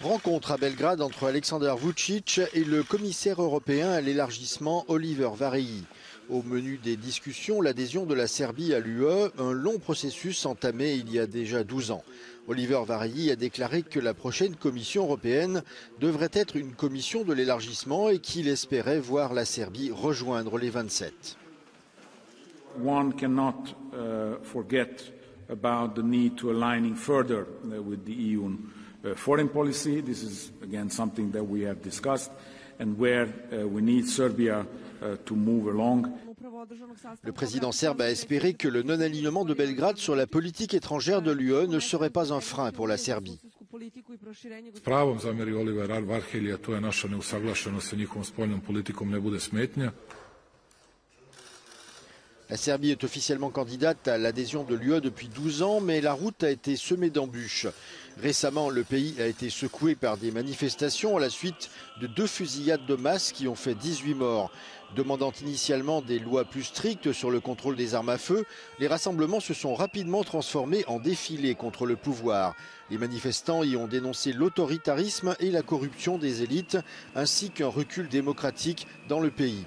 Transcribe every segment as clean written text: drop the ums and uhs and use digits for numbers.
Rencontre à Belgrade entre Aleksandar Vučić et le commissaire européen à l'élargissement Oliver Várhelyi. Au menu des discussions, l'adhésion de la Serbie à l'UE, un long processus entamé il y a déjà 12 ans. Oliver Várhelyi a déclaré que la prochaine Commission européenne devrait être une commission de l'élargissement et qu'il espérait voir la Serbie rejoindre les 27. One cannot forget about the need to aligning further with the EU foreign policy. This is again something that we have discussed and where we need Serbia to move along. Le président serbe a espéré que le non-alignement de Belgrade sur la politique étrangère de l'UE ne serait pas un frein pour la Serbie. S pravom zamerio Oliver Várhelyi, a to je naša neusaglašenost sa njihovom spoljnom politikom ne bude smetnja. La Serbie est officiellement candidate à l'adhésion de l'UE depuis 12 ans, mais la route a été semée d'embûches. Récemment, le pays a été secoué par des manifestations à la suite de 2 fusillades de masse qui ont fait 18 morts. Demandant initialement des lois plus strictes sur le contrôle des armes à feu, les rassemblements se sont rapidement transformés en défilés contre le pouvoir. Les manifestants y ont dénoncé l'autoritarisme et la corruption des élites, ainsi qu'un recul démocratique dans le pays.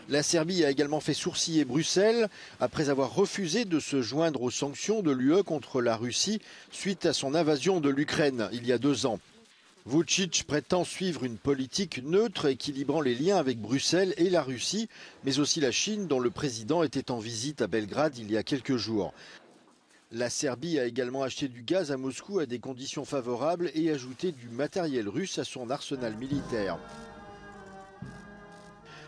La Serbie a également fait sourciller Bruxelles après avoir refusé de se joindre aux sanctions de l'UE contre la Russie suite à son invasion de l'Ukraine il y a 2 ans. Vučić prétend suivre une politique neutre équilibrant les liens avec Bruxelles et la Russie, mais aussi la Chine dont le président était en visite à Belgrade il y a quelques jours. La Serbie a également acheté du gaz à Moscou à des conditions favorables et ajouté du matériel russe à son arsenal militaire.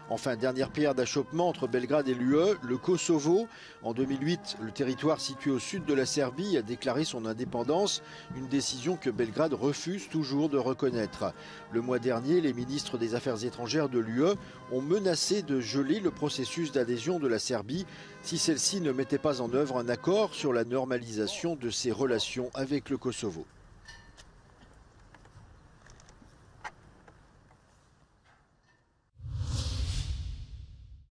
Enfin, dernière pierre d'achoppement entre Belgrade et l'UE, le Kosovo. En 2008, le territoire situé au sud de la Serbie a déclaré son indépendance, une décision que Belgrade refuse toujours de reconnaître. Le mois dernier, les ministres des Affaires étrangères de l'UE ont menacé de geler le processus d'adhésion de la Serbie si celle-ci ne mettait pas en œuvre un accord sur la normalisation de ses relations avec le Kosovo.